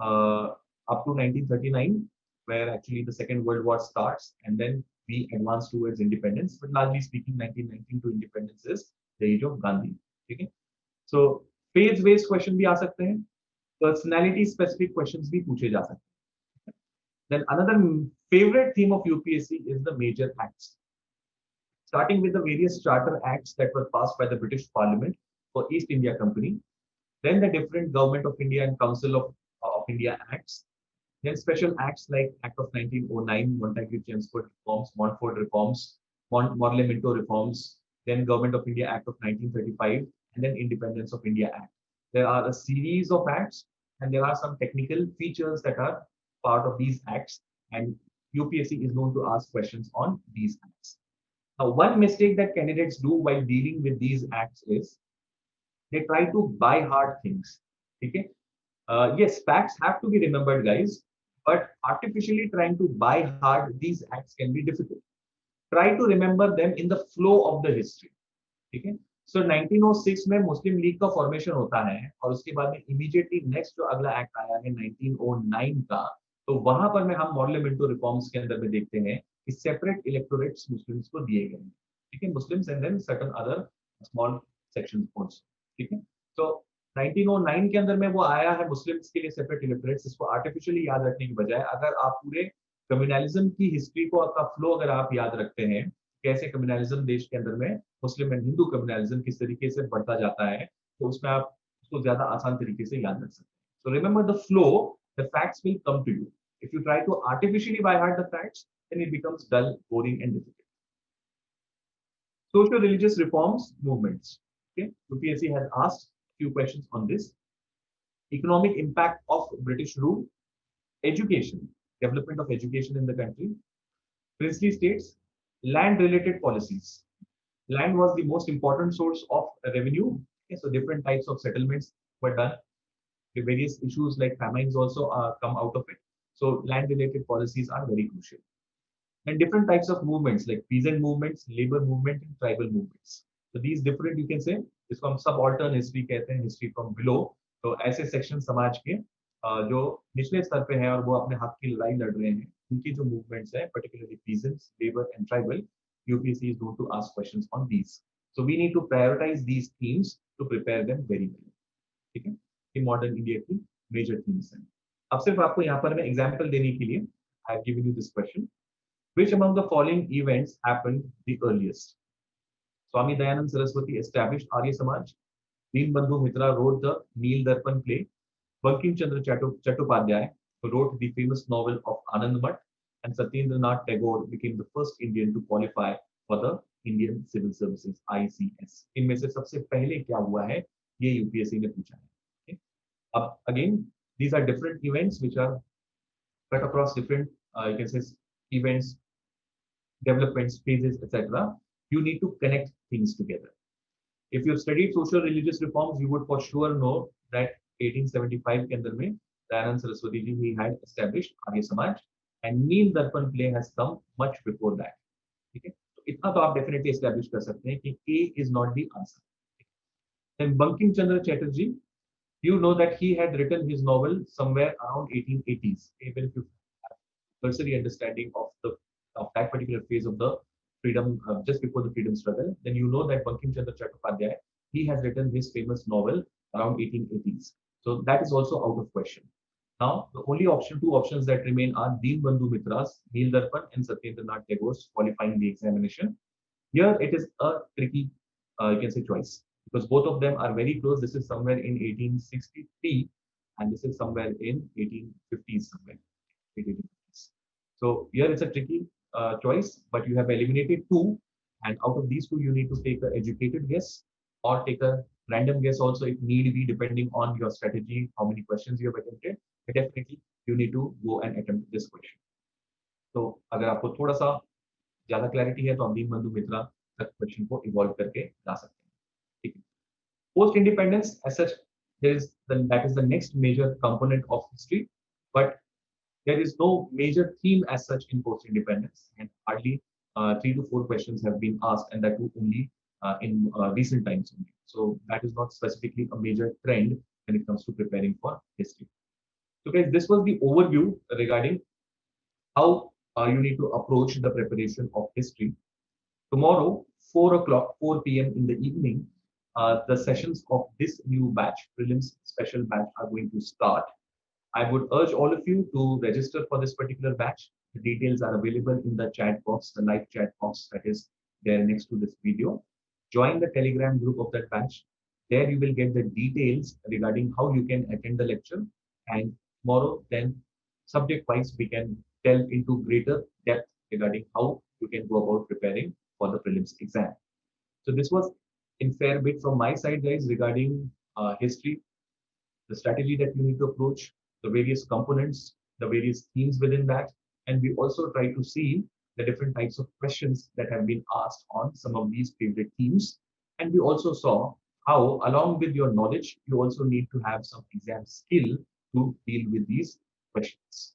up to 1939, where actually the Second World War starts, and then we advance towards independence. But largely speaking, 1919 to independence is the age of Gandhi. Okay? So phase-based question भी आ सकते हैं, personality-specific questions भी पूछे जा सकते हैं. Then another favorite theme of UPSC is the major acts. Starting with the various charter acts that were passed by the British Parliament for East India Company, then the different Government of India and Council of India acts, then special acts like Act of 1909, Montagu-Chelmsford reforms, Montfort reforms, Morley-Minto reforms, then Government of India Act of 1935, and then Independence of India Act. There are a series of acts, and there are some technical features that are part of these acts, and UPSC is known to ask questions on these acts. Now, one mistake that candidates do while dealing with these acts is they try to buy hard things. Okay? Yes, facts have to be remembered, guys, but artificially trying to buy hard these acts can be difficult. Try to remember them in the flow of the history. Okay? So 1906 में मुस्लिम league का formation होता है और उसके बाद में immediately next जो अगला एक्ट आया है 1909 का, तो वहां पर में हम मॉडल-मिंटो रिफॉर्म्स के अंदर में देखते हैं कि सेपरेट इलेक्टोरेट्स मुस्लिम्स को दिए गए हैं. ठीक है, Muslims and then certain other small sections also. ठीक है, तो 1909 के अंदर में वो आया है मुस्लिम्स के लिए सेपरेट इलेक्टोरेट्स. इसको आर्टिफिशियली याद रखने की बजाय अगर आप पूरे कम्युनलिज्म की हिस्ट्री को आपका फ्लो अगर आप याद रखते हैं, कैसे कम्युनलिज्म देश के अंदर में मुस्लिम एंड हिंदू कम्युनलिज्म किस तरीके से बढ़ता जाता है, तो उसमें आप उसको ज्यादा आसान तरीके से याद रख सकते हैं. So remember the flow, the facts will come to you. If you try to artificially by heart the facts, then it becomes dull, boring, and difficult. Socio-religious reforms movements. Okay, UPSC has asked a few questions on this. Economic impact of British rule, education, development of education in the country, princely states, land-related policies. Land was the most important source of revenue. Okay, so different types of settlements were done. The various issues like famines also come out of it. So land-related policies are very crucial. And different types of movements like peasant movements, labor movement, and tribal movements. So these different, you can say, इसको हम subaltern history कहते हैं, history from below. तो ऐसे section समाज के जो निचले स्तर पे हैं और वो अपने हक की लड़ाई लड़ रहे हैं, उनकी जो movements है, particularly peasants, labor, and tribal, UPSC is going to ask questions on these. So we need to prioritize these themes to prepare them very well. ठीक है? ये modern India की major themes हैं. अब सिर्फ आपको यहाँ पर मैं example देने के लिए I have given you this question. Which among the following events happened the earliest? Swami Dayanand Saraswati established Arya Samaj. Deen Bandhu Mitra wrote the Neel Darpan play. Bankim Chandra Chattopadhyay who wrote the famous novel of Anandamath, and Satyendranath Tagore became the first Indian to qualify for the Indian Civil Services ICS. इनमें से सबसे पहले क्या हुआ है ये UPSC ने पूछा है. Okay? अब again these are different events which are cut across different you can say events, developments, phases, etc. You need to connect things together. If you studied social religious reforms, you would for sure know that 1875 के अंदर में Dayanand Saraswati ji he had established Arya Samaj, and नील दर्पण play has come much before that. ठीक है, तो इतना तो आप definitely establish कर सकते हैं कि A is not the answer. Then Bankim Chandra Chatterjee, you know that he had written his novel somewhere around 1880s. Even if you have cursory understanding of that particular phase of the freedom, just before the freedom struggle, then you know that Bankim Chandra Chattopadhyay, he has written his famous novel around 1880s. So that is also out of question. Now, the only two options that remain are Deebandhu Mitra's, Neel Darpan and Satyendranath Tagore's qualifying the examination. Here it is a tricky, you can say, choice, because both of them are very close. This is somewhere in 1863 and this is somewhere in 1850s somewhere. 1850s. So here it's a tricky choice, but you have eliminated two, and out of these two you need to take an educated guess or take a random guess also if need be, depending on your strategy, how many questions you have attempted. But definitely you need to go and attempt this question. So अगर आपको थोड़ा सा ज्यादा clarity है तो आप दीनबंधु मित्रा तक question को इवॉल्व करके ला सकते हैं. ठीक है. Post independence as such, that is the next major component of history, but there is no major theme as such in post independence, and hardly 3 to 4 questions have been asked, and that too only in recent times only. So that is not specifically a major trend when it comes to preparing for history. So guys, this was the overview regarding how you need to approach the preparation of history. Tomorrow, 4 p.m. in the evening, the sessions of this new batch, prelims special batch, are going to start. I would urge all of you to register for this particular batch. The details are available in the chat box, the live chat box that is there next to this video. Join the Telegram group of that batch. There you will get the details regarding how you can attend the lecture. And tomorrow, then subject-wise, we can delve into greater depth regarding how you can go about preparing for the prelims exam. So this was in fair bit from my side, guys, regarding history, the strategy that you need to approach, the various components, the various themes within that, and we also try to see the different types of questions that have been asked on some of these favorite themes. And we also saw how, along with your knowledge, you also need to have some exam skill to deal with these questions.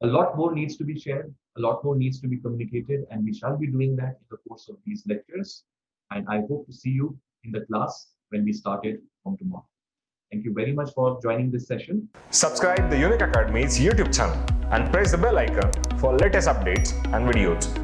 A lot more needs to be shared, a lot more needs to be communicated, and we shall be doing that in the course of these lectures. And I hope to see you in the class when we started from tomorrow. Thank you very much for joining this session. Subscribe the Unique Academy's YouTube channel and press the bell icon for latest updates and videos.